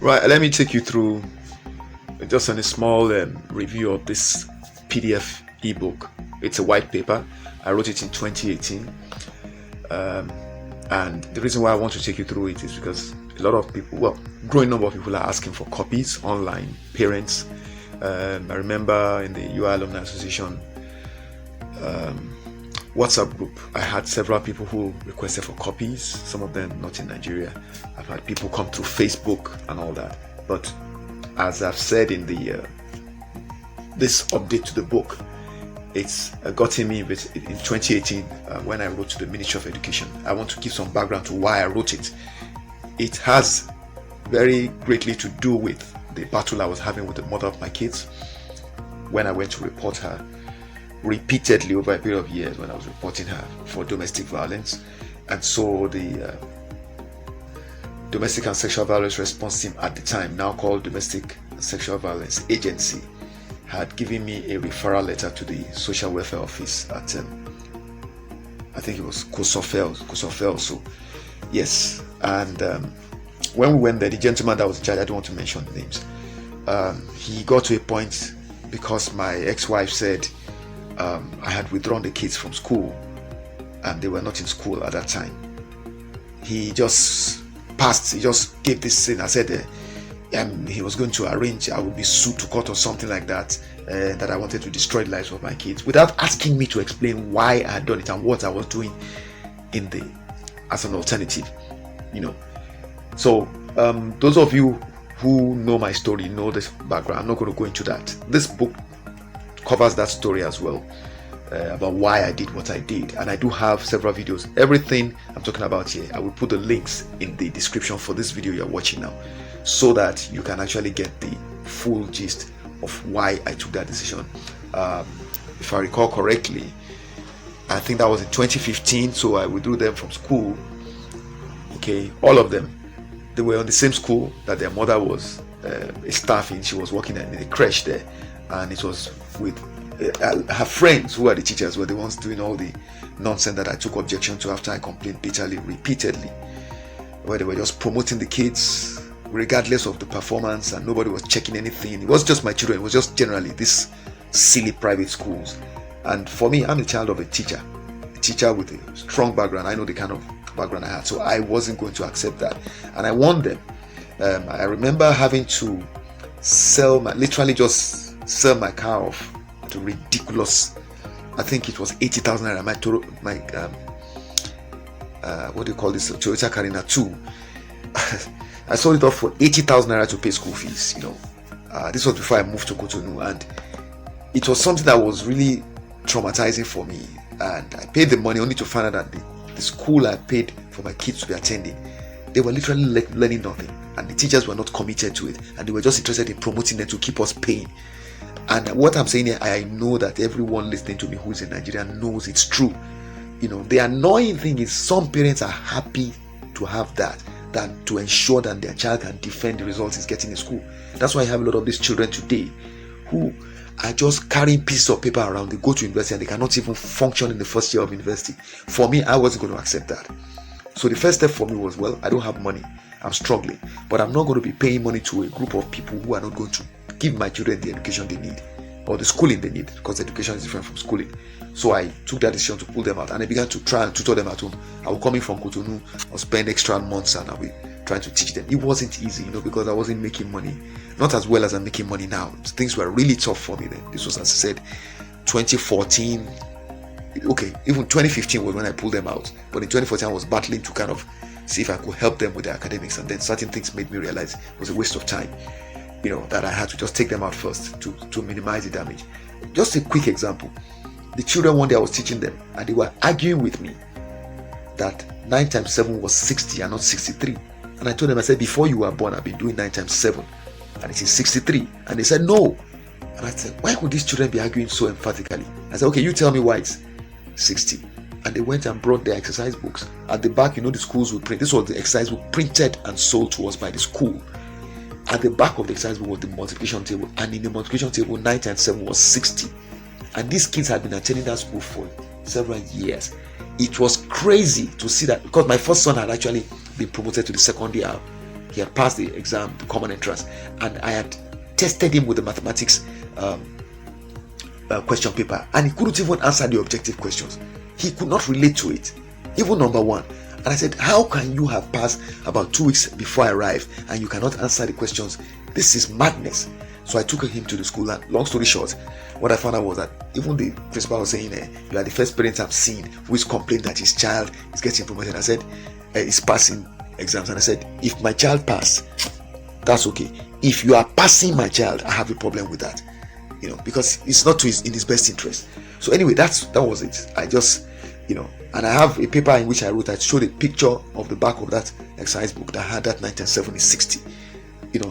Right, let me take you through just on a small review of this PDF ebook. It's a white paper. I wrote it in 2018. And the reason why I want to take you through it is because a lot of people, well, growing number of people are asking for copies online, parents. I remember in the UI Alumni Association WhatsApp group, I had several people who requested for copies, some of them not in Nigeria. I've had people come through Facebook and all that. But as I've said in the this update to the book, it's gotten me in 2018 when I wrote to the Ministry of Education. I want to give some background to why I wrote it. It has very greatly to do with the battle I was having with the mother of my kids when I went to report her repeatedly over a period of years when I was reporting her for domestic violence. And so the Domestic and Sexual Violence Response Team at the time, now called Domestic and Sexual Violence Agency, had given me a referral letter to the Social Welfare Office at I think it was Kosofel. So yes, and when we went there, the gentleman that was in charge, I don't want to mention the names, he got to a point because my ex-wife said I had withdrawn the kids from school and they were not in school at that time. He just gave this thing. I said he was going to arrange, I would be sued to court or something like that, that I wanted to destroy the lives of my kids, without asking me to explain why I had done it and what I was doing as an alternative, So those of you who know my story know this background. I'm not going to go into that. This book covers that story as well, about why I did what I did, and I do have several videos. Everything I'm talking about here, I will put the links in the description for this video you're watching now, so that you can actually get the full gist of why I took that decision. If I recall correctly, I think that was in 2015, so I withdrew them from school. Okay, all of them. They were on the same school that their mother was a staff in. She was working in a creche there, and it was with her friends who are the teachers were the ones doing all the nonsense that I took objection to after I complained bitterly, repeatedly, where they were just promoting the kids regardless of the performance, and nobody was checking anything. It was just my children. It was just generally these silly private schools. And for me, I'm a child of a teacher with a strong background. I know the kind of background I had, so I wasn't going to accept that, and I warned them. I remember having to literally just sell my car off to ridiculous, I think it was 80,000 naira. My what do you call this, Toyota Carina 2. I sold it off for 80,000 naira to pay school fees. This was before I moved to Cotonou, and it was something that was really traumatizing for me. And I paid the money only to find out that the school I paid for my kids to be attending, they were literally learning nothing, and the teachers were not committed to it, and they were just interested in promoting them to keep us paying. And what I'm saying here, I know that everyone listening to me who is in Nigeria knows it's true. The annoying thing is some parents are happy to have that than to ensure that their child can defend the results he's getting in school. That's why I have a lot of these children today who are just carrying pieces of paper around. They go to university and they cannot even function in the first year of university. For me, I wasn't going to accept that. So the first step for me was, well, I don't have money, I'm struggling, but I'm not going to be paying money to a group of people who are not going to give my children the education they need, or the schooling they need, because education is different from schooling. So I took that decision to pull them out, and I began to try and tutor them at home. I would come in from Cotonou, I'll spend extra months, and I'll be trying to teach them. It wasn't easy, because I wasn't making money, not as well as I'm making money now. Things were really tough for me then. This was, as I said, 2014. Okay, even 2015 was when I pulled them out, but in 2014 I was battling to kind of see if I could help them with their academics, and then certain things made me realize it was a waste of time, that I had to just take them out first to minimize the damage. Just a quick example. The children, one day I was teaching them, and they were arguing with me that 9 times 7 was 60 and not 63. And I told them, I said, before you were born, I've been doing 9 times 7, and it is 63. And they said, no. And I said, why could these children be arguing so emphatically? I said, okay, you tell me why it's 60. And they went and brought their exercise books. At the back, the schools would print. This was the exercise book printed and sold to us by the school. At the back of the exercise book was the multiplication table, and in the multiplication table, 9 times 7 was 60. And these kids had been attending that school for several years. It was crazy to see that, because my first son had actually been promoted to the second year He had passed the exam, the common entrance, and I had tested him with the mathematics question paper, and he couldn't even answer the objective questions. He could not relate to it, even number one. And I said, how can you have passed about 2 weeks before I arrived and you cannot answer the questions? This is madness. So I took him to the school, and long story short, what I found out was that even the principal was saying, you are the first parent I've seen who is complaining that his child is getting promoted. I said, he's passing exams. And I said, if my child passed, that's okay. If you are passing my child, I have a problem with that, because it's not in his best interest. So anyway, that was it. I just, and I have a paper in which I showed a picture of the back of that exercise book that had that 1970-60.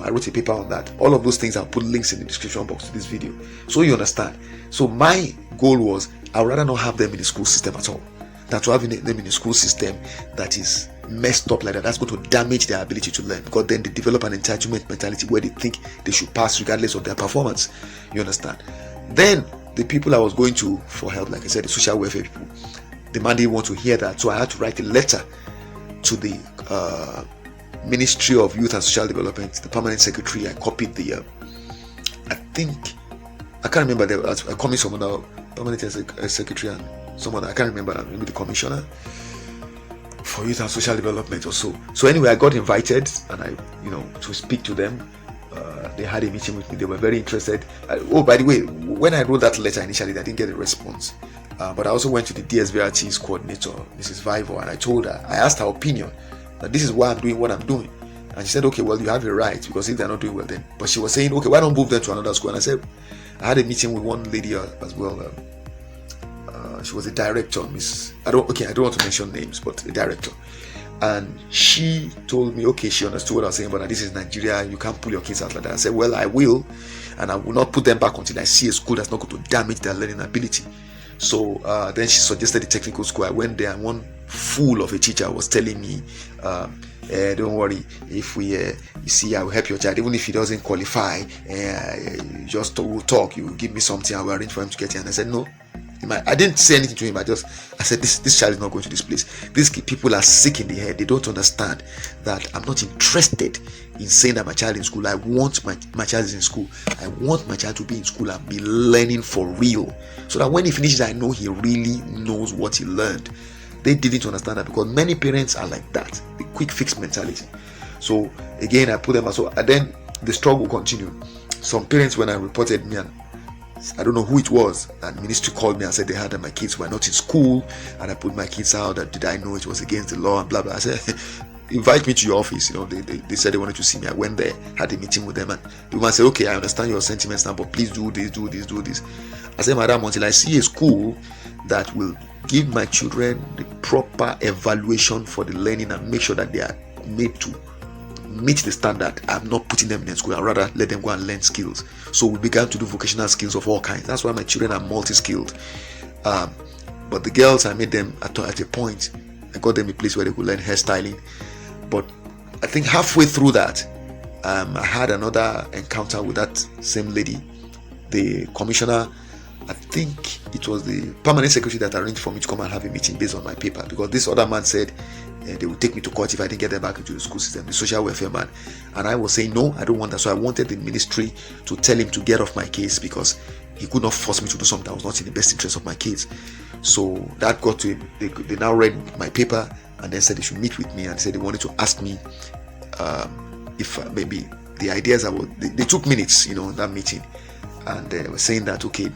I wrote a paper on that. All of those things, I'll put links in the description box to this video, so you understand. So my goal was, I would rather not have them in the school system at all, than to have them in a school system that is messed up like that. That's going to damage their ability to learn, because then they develop an entitlement mentality where they think they should pass regardless of their performance. You understand? Then the people I was going to for help, like I said, the social welfare people, the man didn't want to hear that, so I had to write a letter to the Ministry of Youth and Social Development, the permanent secretary. I copied the I can't remember, there was a commission, someone, permanent secretary, and someone, I can't remember, maybe the commissioner for youth and social development or so. So anyway, I got invited, and I to speak to them. They had a meeting with me. They were very interested. Oh, by the way, when I wrote that letter initially, I didn't get a response, but I also went to the DSVRT's coordinator, Mrs. Vivo, and I asked her opinion that this is why I'm doing what I'm doing. And she said, okay, well, you have a right, because if they're not doing well, then. But she was saying, okay, why don't move them to another school? And I said, I had a meeting with one lady as well. She was a director, I don't want to mention names, but a director. And she told me, okay, she understood what I was saying, but this is Nigeria, you can't pull your kids out like that. I said, well, I will, and I will not put them back until I see a school that's not going to damage their learning ability. So then she suggested the technical school. I went there, and one fool of a teacher was telling me, don't worry, if you see, I will help your child, even if he doesn't qualify, we'll talk, you give me something, I will arrange for him to get here. And I said, no. I didn't say anything to him. I said, this child is not going to this place. These people are sick in the head. They don't understand that I'm not interested in saying that my child is in school. I want my child is in school. I want my child to be in school and be learning for real, so that when he finishes, I know he really knows what he learned. They didn't understand that, because many parents are like that, the quick fix mentality. So again, I put them as well, and then the struggle continued. Some parents, when I reported me, and I don't know who it was, and ministry called me and said they had that my kids were not in school, and I put my kids out. That did I know it was against the law and blah blah. I said, invite me to your office. They said they wanted to see me. I went there, had a meeting with them, and the woman said, okay, I understand your sentiments now, but please do this. I said, madam, until I see a school that will give my children the proper evaluation for the learning and make sure that they are made to meet the standard, I'm not putting them in school. I'd rather let them go and learn skills. So we began to do vocational skills of all kinds. That's why my children are multi-skilled. But the girls, I made them at a point, I got them a place where they could learn hairstyling. But I think halfway through that, I had another encounter with that same lady, the commissioner. I think it was the permanent secretary that arranged for me to come and have a meeting based on my paper, because this other man said they would take me to court if I didn't get them back into the school system, the social welfare man. And I was saying, no, I don't want that. So I wanted the ministry to tell him to get off my case, because he could not force me to do something that was not in the best interest of my kids. So that got to him. They now read my paper and then said they should meet with me, and said they wanted to ask me if maybe the ideas they took minutes, in that meeting, and they were saying that, okay,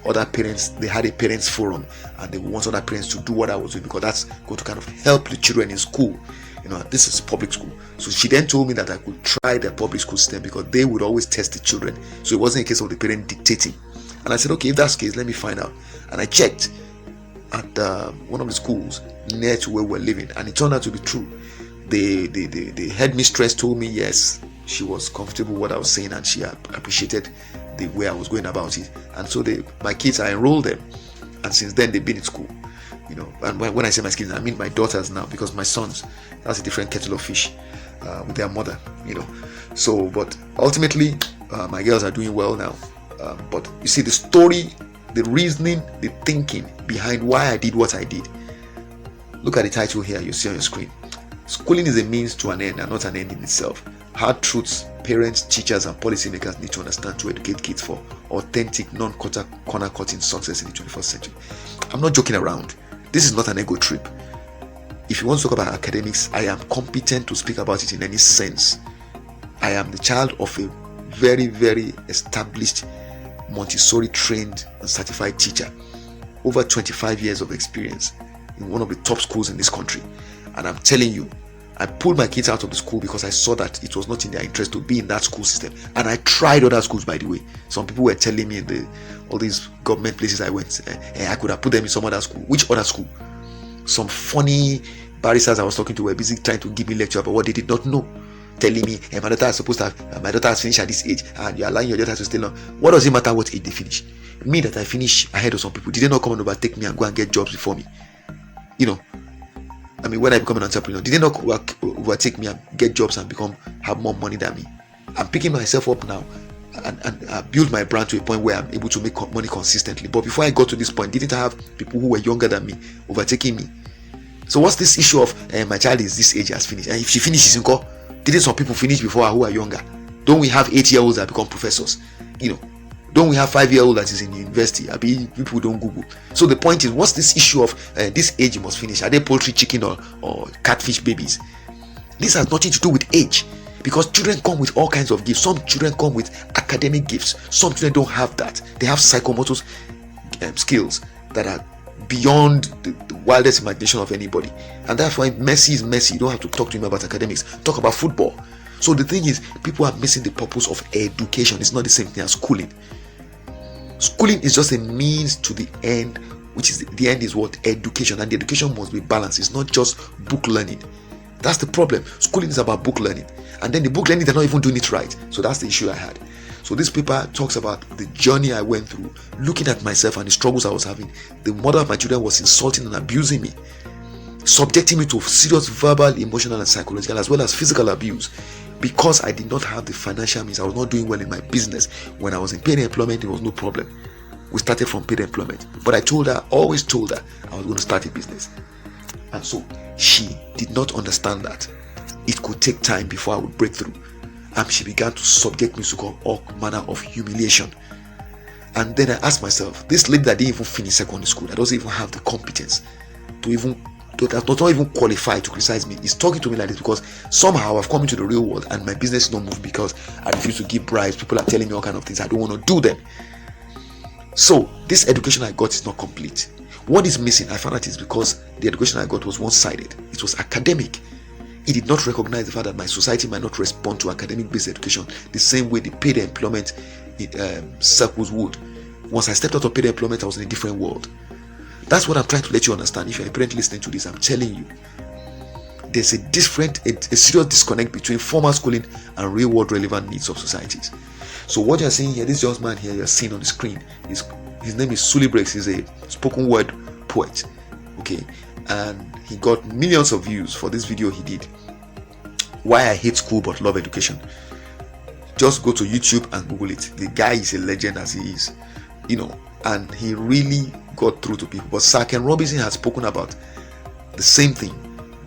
other parents, they had a parents forum, and they want other parents to do what I was doing, because that's going to kind of help the children in school. This is public school. So she then told me that I could try the public school system, because they would always test the children. So it wasn't a case of the parent dictating. And I said, okay, if that's the case, let me find out. And I checked at one of the schools near to where we're living, and it turned out to be true. The headmistress told me, yes, she was comfortable with what I was saying, and she appreciated the way I was going about it. And so my kids, I enrolled them, and since then they've been in school. And when I say my kids, I mean my daughters now, because my sons, that's a different kettle of fish with their mother. So, but ultimately my girls are doing well now. But you see, the story, the reasoning, the thinking behind why I did what I did. Look at the title here you see on your screen. Schooling is a means to an end and not an end in itself. hard truths parents, teachers, and policymakers need to understand to educate kids for authentic, non-corner cutting success in the 21st century. I'm not joking around. This is not an ego trip. If you want to talk about academics, I am competent to speak about it in any sense. I am the child of a very, very established Montessori trained and certified teacher. Over 25 years of experience in one of the top schools in this country. And I'm telling you, I pulled my kids out of the school because I saw that it was not in their interest to be in that school system. And I tried other schools, by the way. Some people were telling me in all these government places I went, I could have put them in some other school. Which other school? Some funny barristers I was talking to were busy trying to give me lecture about what they did not know. Telling me, my daughter is supposed to have, my daughter has finished at this age, and you're allowing your daughter to stay long. What does it matter what age they finish? Me that I finish ahead of some people, did they not come and overtake me and go and get jobs before me? I mean, when I become an entrepreneur, did they not overtake me and get jobs and have more money than me? I'm picking myself up now and I build my brand to a point where I'm able to make money consistently. But before I got to this point, didn't I have people who were younger than me overtaking me? So what's this issue of my child is this age has finished, and if she finishes, didn't some people finish before her who are younger? Don't we have 8-year-olds that become professors? Don't we have 5-year-old that is in university? I mean, people don't Google. So the point is, what's this issue of this age you must finish? Are they poultry, chicken, or catfish babies? This has nothing to do with age, because children come with all kinds of gifts. Some children come with academic gifts. Some children don't have that. They have psychomotor skills that are beyond the wildest imagination of anybody. And that's why Messi is Messi. You don't have to talk to him about academics. Talk about football. So the thing is, people are missing the purpose of education. It's not the same thing as schooling. Schooling is just a means to the end, which is the end is what? Education. And the education must be balanced. It's not just book learning. That's the problem. Schooling is about book learning, and then the book learning, they're not even doing it right. So that's the issue I had. So this paper talks about the journey I went through, looking at myself and the struggles I was having. The mother of my children was insulting and abusing me, subjecting me to serious verbal, emotional, and psychological, as well as physical abuse, because I did not have the financial means. I was not doing well in my business. When I was in paid employment, it was no problem. We started from paid employment, but I always told her I was going to start a business. And so she did not understand that it could take time before I would break through. And she began to subject me to all manner of humiliation. And then I asked myself, this lady that didn't even finish secondary school, that doesn't even have the competence does not even qualify to criticize me, is talking to me like this because somehow I've come into the real world and my business is not moving because I refuse to give bribes. People are telling me all kinds of things. I don't want to do them. So this education I got is not complete. What is missing, I found out, is because the education I got was one-sided. It was academic. It did not recognize the fact that my society might not respond to academic-based education the same way the paid employment circles would. Once I stepped out of paid employment, I was in a different world. That's what I'm trying to let you understand. If you're a parent listening to this, I'm telling you, there's a serious disconnect between formal schooling and real-world relevant needs of societies. So what you're seeing here, this young man here you're seeing on the screen, his name is Sully Breaks. He's a spoken word poet, okay, and he got millions of views for this video he did, Why I Hate School But Love Education. Just go to YouTube and Google it. The guy is a legend as he is, and he really got through to people. But Sir Ken Robinson has spoken about the same thing,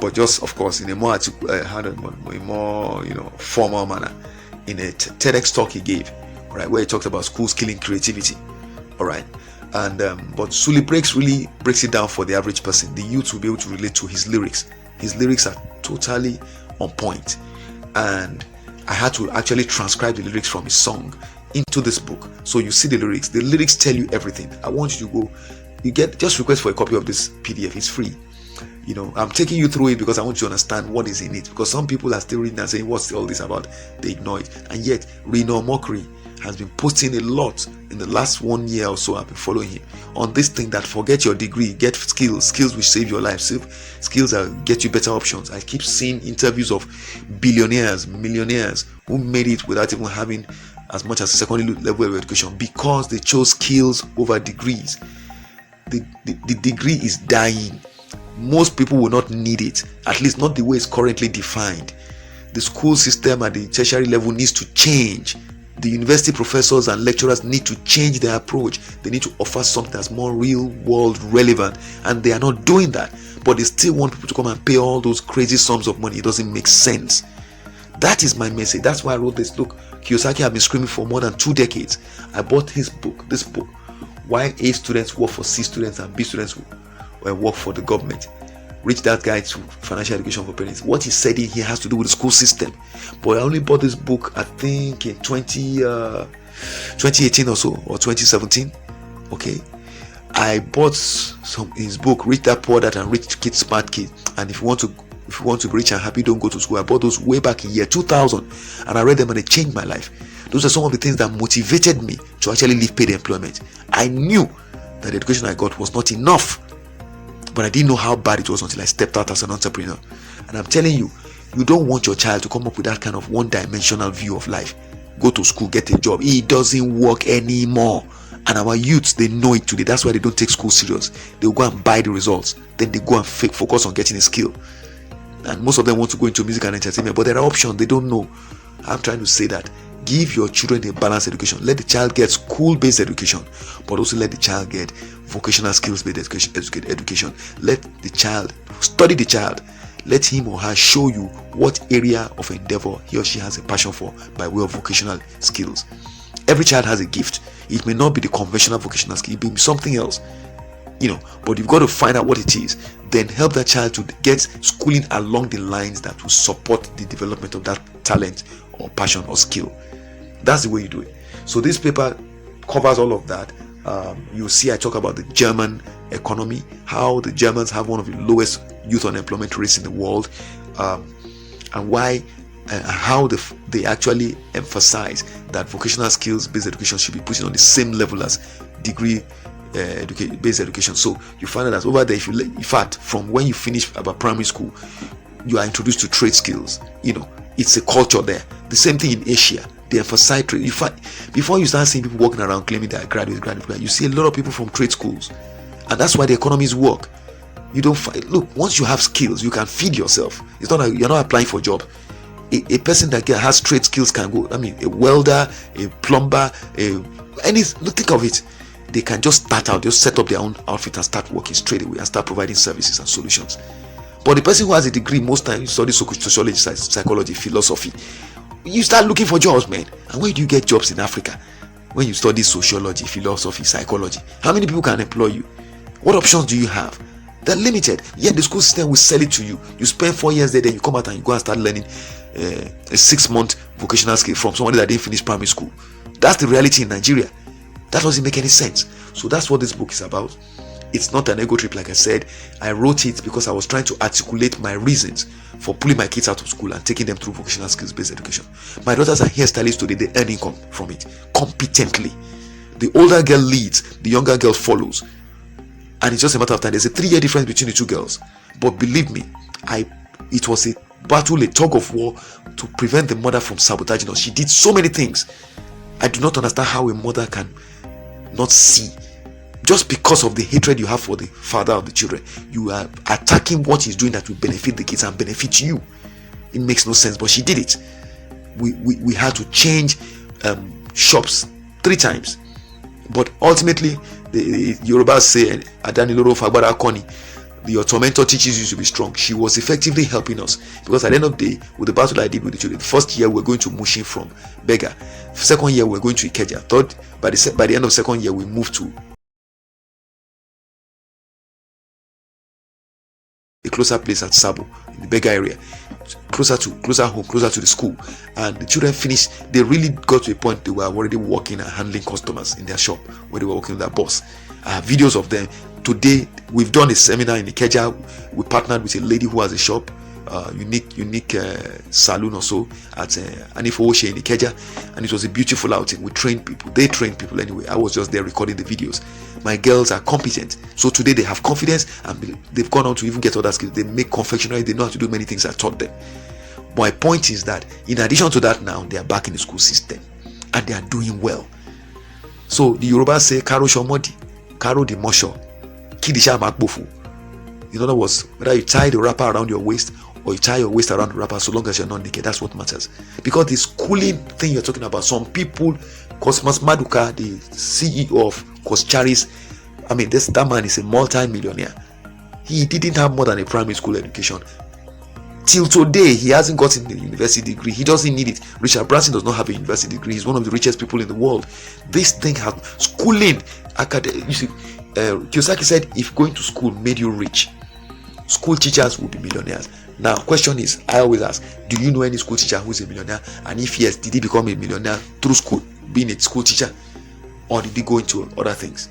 but just, of course, in a more formal manner, in a TEDx talk he gave, right, where he talked about schools killing creativity. All right, and but Sully really breaks it down for the average person. The youth will be able to relate to his lyrics. His lyrics are totally on point, and I had to actually transcribe the lyrics from his song into this book. So you see the lyrics tell you everything. I want you to go, just request for a copy of this PDF. It's free. I'm taking you through it because I want you to understand what is in it, because some people are still reading and saying, what's all this about? They ignore it. And yet Reno Mokri has been posting a lot in the last 1 year or so. I've been following him on this thing that forget your degree, get skills which save your life, skills that get you better options. I keep seeing interviews of billionaires, millionaires who made it without even having as much as secondary level of education because they chose skills over degrees. The degree is dying. Most people will not need it, at least not the way it's currently defined. The school system at the tertiary level needs to change. The university professors and lecturers need to change their approach. They need to offer something that's more real world relevant, and they are not doing that. But they still want people to come and pay all those crazy sums of money. It doesn't make sense. That is my message. That's why I wrote this. Look, Kiyosaki has been screaming for more than 2 decades. I bought this book, Why A students work for C students and B students work for the government. Rich Dad Guide to Financial Education for Parents. What he said in here has to do with the school system. But I only bought this book, I think, in 2018 or so, or 2017. Okay. I bought his book, Rich Dad Poor Dad and Rich Kid Smart Kid. And if you want to be rich and happy, don't go to school. I bought those way back in year 2000, and I read them and they changed my life. Those are some of the things that motivated me to actually leave paid employment. I knew that the education I got was not enough, but I didn't know how bad it was until I stepped out as an entrepreneur. And I'm telling you, you don't want your child to come up with that kind of one-dimensional view of life. Go to school, get a job. It doesn't work anymore. And our youths, they know it today. That's why they don't take school serious. They'll go and buy the results, then they go and focus on getting a skill. And most of them want to go into music and entertainment, but there are options they don't know. I'm trying to say that give your children a balanced education. Let the child get school-based education, but also let the child get vocational skills-based education. Let the child study the child. Let him or her show you what area of endeavor he or she has a passion for by way of vocational skills. Every child has a gift. It may not be the conventional vocational skill, it may be something else, but you've got to find out what it is. Then help that child to get schooling along the lines that will support the development of that talent or passion or skill. That's the way you do it. So this paper covers all of that. You'll see I talk about the German economy, how the Germans have one of the lowest youth unemployment rates in the world, and why how they actually emphasize that vocational skills based education should be put on the same level as degree based education. So you find out that over there, in fact, from when you finish about primary school, you are introduced to trade skills. It's a culture there. The same thing in Asia. They emphasize trade. In fact, before you start seeing people walking around claiming they are graduate, you see a lot of people from trade schools, and that's why the economies work. You don't look, once you have skills, you can feed yourself. It's not like you're not applying for a job. A person that has trade skills can go. I mean, a welder, a plumber, think of it. They can just start out, just set up their own outfit and start working straight away and start providing services and solutions. But the person who has a degree, most times you study sociology, psychology, philosophy, you start looking for jobs, man. And where do you get jobs in Africa? When you study sociology, philosophy, psychology, how many people can employ you? What options do you have? They're limited. Yet the school system will sell it to you. You spend 4 years there, then you come out and you go and start learning a 6-month vocational skill from somebody that didn't finish primary school. That's the reality in Nigeria. That doesn't make any sense. So that's what this book is about. It's not an ego trip, like I said. I wrote it because I was trying to articulate my reasons for pulling my kids out of school and taking them through vocational skills-based education. My daughters are hairstylists today. They earn income from it competently. The older girl leads, the younger girl follows. And it's just a matter of time. There's a 3-year difference between the two girls. But believe me, it was a battle, a tug of war to prevent the mother from sabotaging us. She did so many things. I do not understand how a mother can not see. Just because of the hatred you have for the father of the children, you are attacking what he's doing that will benefit the kids and benefit you. It makes no sense, but she did it. We had to change shops 3 times, but ultimately the Yorubas say, Adaniloro Fagbara Koni, your tormentor teaches you to be strong. She was effectively helping us, because at the end of the day, with the battle I did with the children, the first year we're going to Mushin from Bega, second year we're going to Ikeja, third, by the end of second year we moved to a closer place at Sabo in the Bega area, closer home, closer to the school. And the children finished. They really got to a point they were already working and handling customers in their shop where they were working with their boss. I have videos of them. Today we've done a seminar in Ikeja. We partnered with a lady who has a shop, unique Saloon or so at Anifowoshe in Ikeja, and it was a beautiful outing. We trained people. They trained people anyway. I was just there recording the videos. My girls are competent, so today they have confidence and they've gone on to even get other skills. They make confectionery. They know how to do many things I taught them. My point is that in addition to that, now they are back in the school system and they are doing well. So the Yoruba say Karo Shomodi, Karo di Mosho, Kidisha Makbofu. In other words, whether you tie the wrapper around your waist or you tie your waist around the wrapper, so long as you're not naked, that's what matters. Because the schooling thing you're talking about, some people, Cosmas Maduka, the CEO of Coscharis, I mean, that man is a multi-millionaire. He didn't have more than a primary school education Till today, he hasn't gotten a university degree. He doesn't need it. Richard Branson does not have a university degree. He's one of the richest people in the world. This thing has schooling. You see, Kiyosaki said, if going to school made you rich, school teachers will be millionaires. Now, question is, I always ask, do you know any school teacher who is a millionaire? And if yes, did he become a millionaire through school, being a school teacher, or did he go into other things?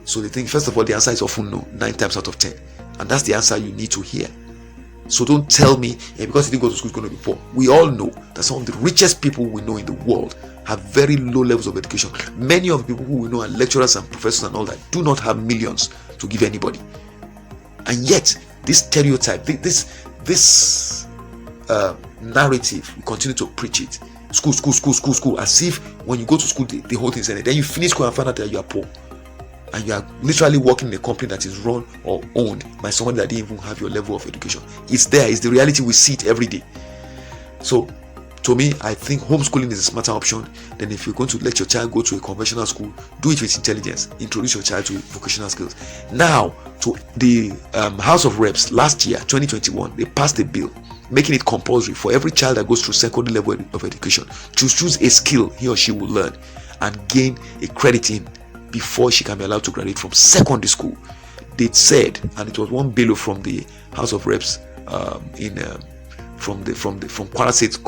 So the thing, first of all, the answer is often no, 9 times out of 10, and that's the answer you need to hear. So don't tell me because he didn't go to school, he's going to be poor. We all know that some of the richest people we know in the world have very low levels of education. Many of the people who we know are lecturers and professors and all that do not have millions to give anybody. And yet, this stereotype, this narrative, we continue to preach it. School, as if when you go to school, the whole thing is ended. Then you finish school and find out that you are poor. And you are literally working in a company that is run or owned by somebody that didn't even have your level of education. It's there. It's the reality. We see it every day. So, to me, I think homeschooling is a smarter option than if you're going to let your child go to a conventional school. Do it with intelligence. Introduce your child to vocational skills. Now, to the House of Reps last year, 2021, they passed a bill making it compulsory for every child that goes through secondary level of education to choose a skill he or she will learn and gain a credit in before she can be allowed to graduate from secondary school. They said, and it was one bill from the House of Reps from Kwara State,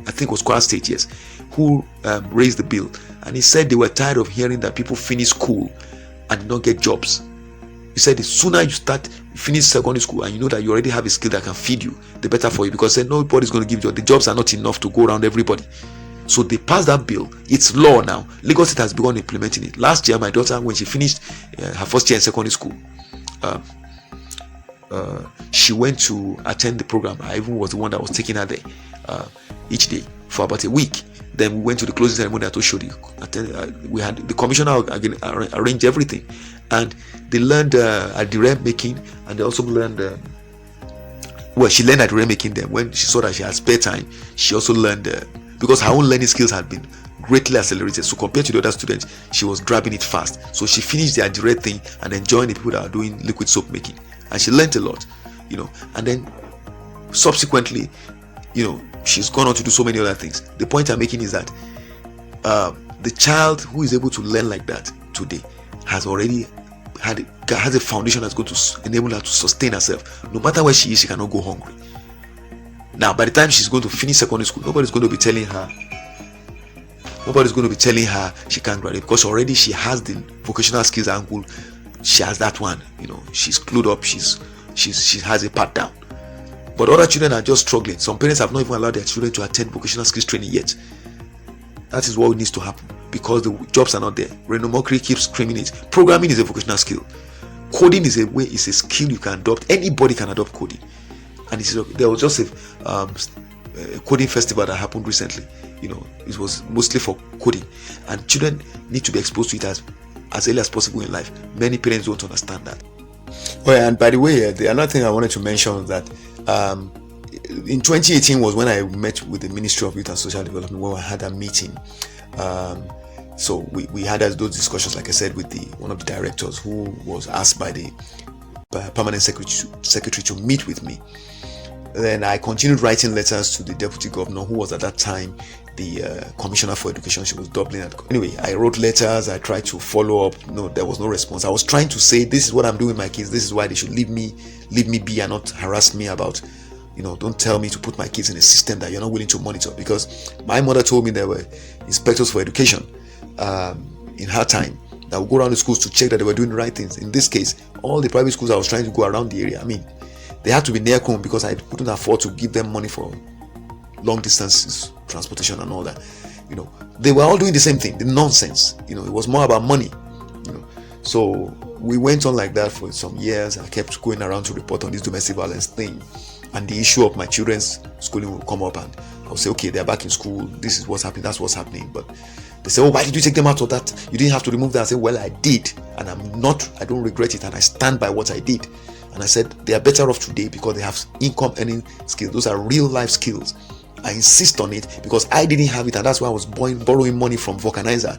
I think it was Kwara State, yes, who raised the bill, and he said they were tired of hearing that people finish school and not get jobs. He said the sooner you finish secondary school and you know that you already have a skill that can feed you, the better for you, because then nobody's going to give you the jobs are not enough to go around everybody. So they passed that bill. It's law now. Lagos State has begun implementing it. Last year, my daughter, when she finished her first year in secondary school, she went to attend the program. I even was the one that was taking her there each day for about a week. Then we went to the closing ceremony. I told you. We had the commissioner arranged everything, and they learned adire making, and they also learned. She learned adire making. Then when she saw that she had spare time, she also learned. Because her own learning skills had been greatly accelerated, so compared to the other students, she was grabbing it fast. So she finished the adire thing and then joined the people that are doing liquid soap making, and she learned a lot, and then subsequently, she's gone on to do so many other things. The point I'm making is that the child who is able to learn like that today has already has a foundation that's going to enable her to sustain herself. No matter where she is, she cannot go hungry. Now, by the time she's going to finish secondary school, nobody's going to be telling her she can't graduate, because already she has the vocational skills angle. She has that one. She's clued up. She has a part down. But other children are just struggling. Some parents have not even allowed their children to attend vocational skills training yet. That is what needs to happen, because the jobs are not there. Reno Mokri keeps screaming it. Programming is a vocational skill. Coding is a skill you can adopt. Anybody can adopt coding. And there was just a coding festival that happened recently. It was mostly for coding, and children need to be exposed to it as early as possible in life. Many parents don't understand that. Oh, yeah, and by the way, another thing I wanted to mention was that in 2018 was when I met with the Ministry of Youth and Social Development, when I had a meeting. So we had those discussions, like I said, with one of the directors who was asked by the permanent secretary to meet with me. Then I continued writing letters to the deputy governor, who was at that time the commissioner for education. She was Dublin. Anyway, I wrote letters. I tried to follow up. No, there was no response. I was trying to say, this is what I'm doing with my kids. This is why they should leave me be and not harass me about, don't tell me to put my kids in a system that you're not willing to monitor. Because my mother told me there were inspectors for education in her time that would go around the schools to check that they were doing the right things. In this case, all the private schools I was trying to go around the area, they had to be near home, because I couldn't afford to give them money for long distance transportation and all that. They were all doing the same thing, the nonsense. It was more about money. So we went on like that for some years. I kept going around to report on this domestic violence thing, and the issue of my children's schooling will come up, and I'll say, okay, they're back in school. This is what's happening. That's what's happening. But they say, oh, why did you take them out of that? You didn't have to remove that. I say, well, I did, and I don't regret it, and I stand by what I did. And I said, they are better off today because they have income earning skills. Those are real life skills. I insist on it because I didn't have it, and that's why I was borrowing money from Vulcanizer,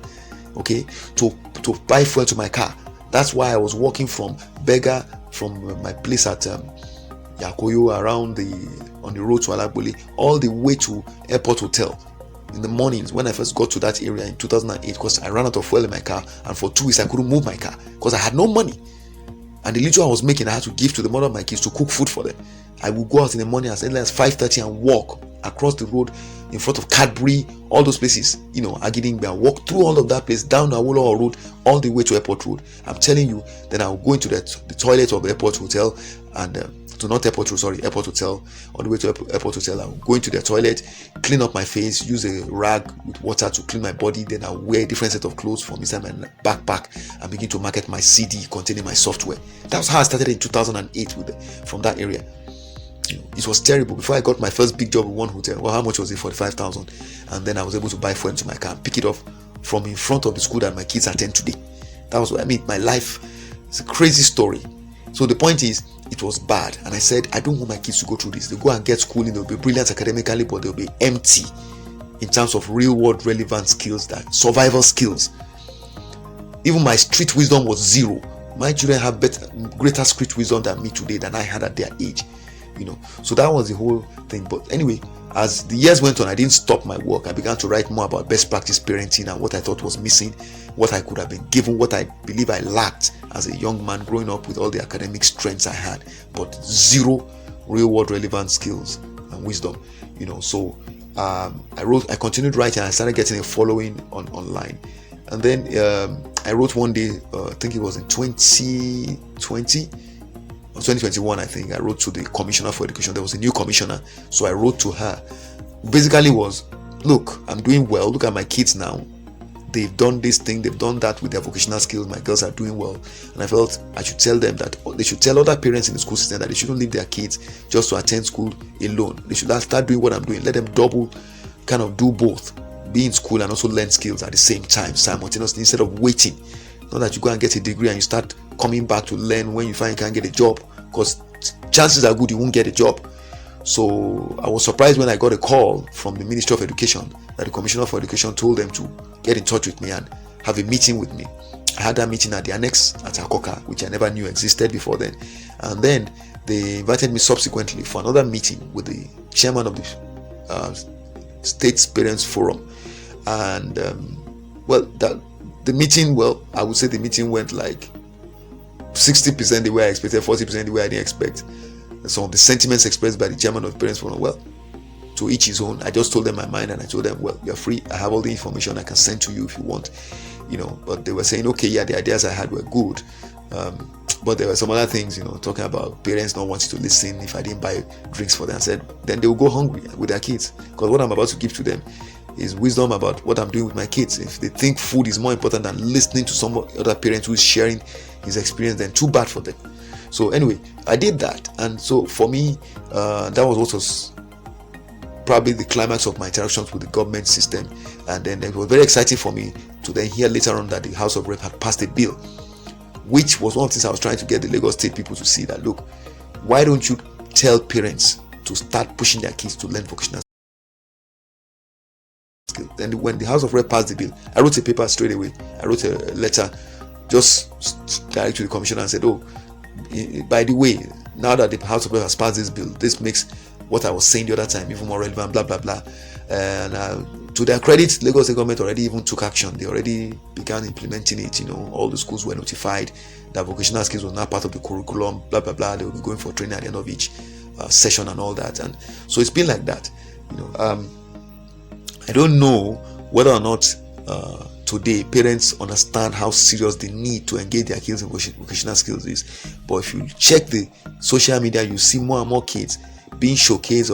okay, to buy fuel to my car. That's why I was walking from beggar from my place at Yakoyo around the on the road to Alagbole all the way to Airport Hotel in the mornings when I first got to that area in 2008, because I ran out of fuel in my car, and for 2 weeks I couldn't move my car because I had no money. And the little I was making, I had to give to the mother of my kids to cook food for them. I would go out in the morning as early as 5:30 and walk across the road in front of Cadbury, all those places, Agidingbe, and walk through all of that place, down Awolowo Road, all the way to Airport Road. I'm telling you, then I'll go into the toilet of the Airport Hotel and Airport Hotel, on the way to Airport Hotel, I'll go into the toilet, clean up my face, use a rag with water to clean my body, then I'll wear a different set of clothes from inside my backpack and begin to market my CD containing my software. That was how I started in 2008 from that area. It was terrible. Before I got my first big job in one hotel, well, how much was it? 45,000. And then I was able to buy fuel into my car and pick it up from in front of the school that my kids attend today. That was what I mean. My life is a crazy story. So the point is, it was bad, and I said, I don't want my kids to go through this. They go and get schooling, they'll be brilliant academically, but they'll be empty in terms of real world relevant skills, that survival skills. Even my street wisdom was zero. My children have greater street wisdom than me today, than I had at their age. So that was the whole thing. But anyway, as the years went on, I didn't stop my work. I began to write more about best practice parenting and what I thought was missing, what I could have been given, what I believe I lacked as a young man growing up with all the academic strengths I had, but zero real world relevant skills and wisdom. So I continued writing. I started getting a following online, and then I wrote one day, I think it was in 2021, I think. I wrote to the Commissioner for Education. There was a new commissioner, so I wrote to her. Basically was, look, I'm doing well, look at my kids now, they've done this thing, they've done that with their vocational skills, my girls are doing well. And I felt I should tell them that they should tell other parents in the school system that they shouldn't leave their kids just to attend school alone. They should start doing what I'm doing. Let them double, kind of do both, be in school and also learn skills at the same time, simultaneously, instead of waiting. Not that you go and get a degree and you start coming back to learn when you find you can't get a job, because chances are good you won't get a job. So I was surprised when I got a call from the Ministry of Education that the Commissioner for Education told them to get in touch with me and have a meeting with me. I had that meeting at the annex at Akoka, which I never knew existed before then. And then they invited me subsequently for another meeting with the chairman of the State's Parents Forum. And the meeting, I would say the meeting went like 60% the way I expected, 40% the way I didn't expect. Some of the sentiments expressed by the chairman of the Parents Forum, to each his own. I just told them my mind, and I told them, you're free. I have all the information I can send to you if you want, But they were saying, okay, yeah, the ideas I had were good, but there were some other things, talking about parents not wanting to listen if I didn't buy drinks for them. I said, then they will go hungry with their kids, because what I'm about to give to them is wisdom about what I'm doing with my kids. If they think food is more important than listening to some other parent who is sharing his experience, then too bad for them. So anyway, I did that, and so for me, that was what was probably the climax of my interactions with the government system. And then it was very exciting for me to then hear later on that the House of Rep had passed a bill, which was one of the things I was trying to get the Lagos State people to see, that look, why don't you tell parents to start pushing their kids to learn vocational skills? Then when the House of Rep passed the bill, I wrote a paper straight away. I wrote a letter just direct to the commissioner and said, by the way, now that the House of Rep has passed this bill, this makes what I was saying the other time even more relevant, blah blah blah. And to their credit, Lagos State government already even took action. They already began implementing it. All the schools were notified that vocational skills was now part of the curriculum, blah blah blah. They will be going for training at the end of each session and all that. And so it's been like that. I don't know whether or not today parents understand how serious the need to engage their kids in vocational skills is. But if you check the social media, you see more and more kids being showcased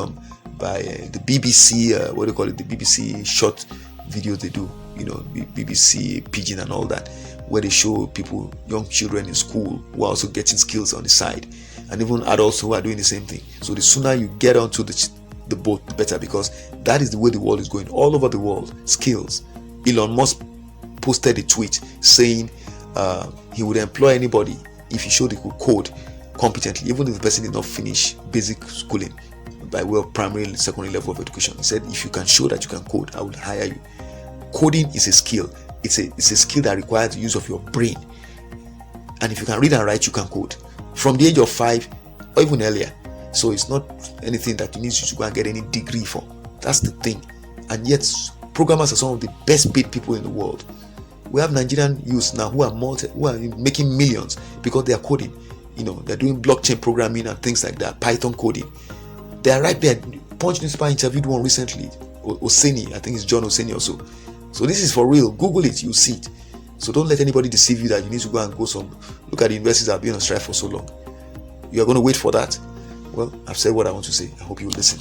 by the BBC, the BBC short videos they do, BBC Pidgin and all that, where they show people, young children in school who are also getting skills on the side, and even adults who are doing the same thing. So the sooner you get onto the boat, the better, because that is the way the world is going. All over the world, skills. Elon Musk posted a tweet saying he would employ anybody if he showed he could code competently, even if the person did not finish basic schooling by way of primary and secondary level of education. He said, if you can show that you can code, I will hire you. Coding is a skill. It's a skill that requires the use of your brain. And if you can read and write, you can code from the age of 5 or even earlier. So it's not anything that you need to go and get any degree for. That's the thing. And yet programmers are some of the best paid people in the world. We have Nigerian youths now who are making millions because they are coding. They're doing blockchain programming and things like that, Python coding. They are right there. Punch newspaper interviewed one recently, Oseni, I think it's John Oseni also. So this is for real. Google it, you'll see it. So don't let anybody deceive you that you need to go and look at the universities that have been on strike for so long. You are going to wait for that? Well, I've said what I want to say. I hope you will listen.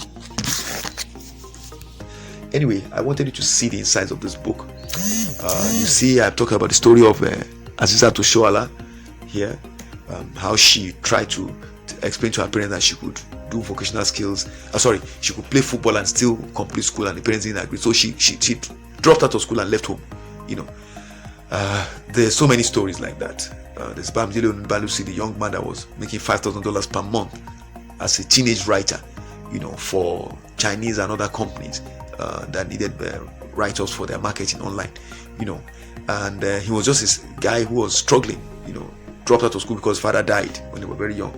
Anyway, I wanted you to see the insides of this book. You see, I've talked about the story of Aziza Toshoala here, how she tried to explain to her parents that she could do vocational skills. She could play football and still complete school, and the parents didn't agree. So she dropped out of school and left home. There's so many stories like that. There's Bamdilo Balusi, the young man that was making $5,000 per month as a teenage writer, for Chinese and other companies that needed write-ups for their marketing online, and he was just this guy who was struggling, dropped out of school because his father died when they were very young,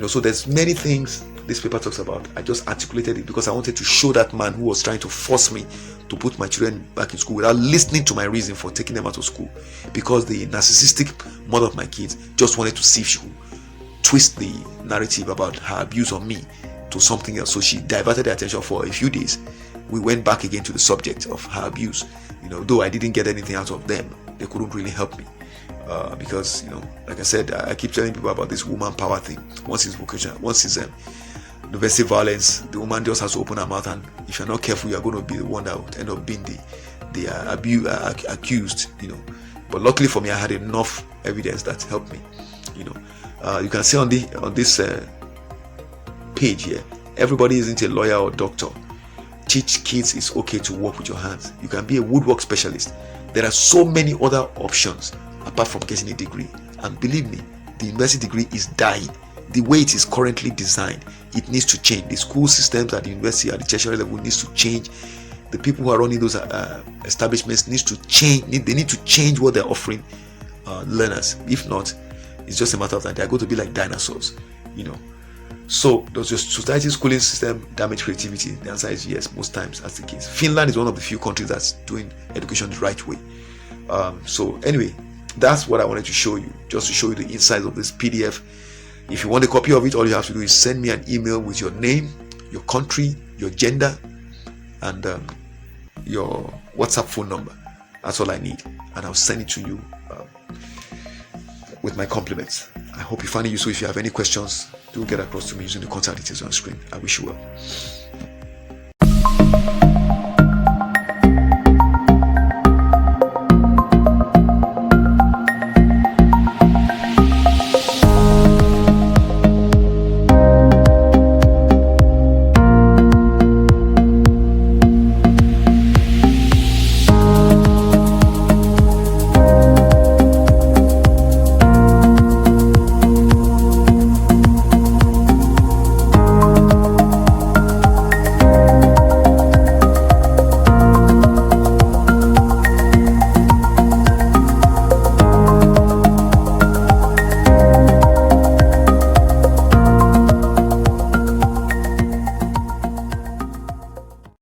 so there's many things this paper talks about. I just articulated it because I wanted to show that man who was trying to force me to put my children back in school without listening to my reason for taking them out of school, because the narcissistic mother of my kids just wanted to see if she could twist the narrative about her abuse on me to something else. So she diverted the attention for a few days. We went back again to the subject of her abuse. Though I didn't get anything out of them, they couldn't really help me because like I said, I keep telling people about this woman power thing. Once it's vocational, once it's domestic violence, the woman just has to open her mouth, and if you're not careful, you're going to be the one that would end up being the accused. But luckily for me, I had enough evidence that helped me. You can see on this page here, everybody isn't a lawyer or doctor. Teach kids it's okay to work with your hands. You can be a woodwork specialist. There are so many other options apart from getting a degree. And believe me, the university degree is dying. The way it is currently designed, it needs to change. The school systems at the university, at the tertiary level, needs to change. The people who are running those establishments needs to change. They need to change what they're offering learners. If not, it's just a matter of time. They're going to be like dinosaurs. So does your society schooling system damage creativity? The answer is yes, most times that's the case. Finland is one of the few countries that's doing education the right way. So anyway, that's what I wanted to show you, just to show you the insides of this PDF. If you want a copy of it, all you have to do is send me an email with your name, your country, your gender, and your WhatsApp phone number. That's all I need, and I'll send it to you with my compliments. I hope you find it useful. If you have any questions, do get across to me using the contact details on screen. I wish you well.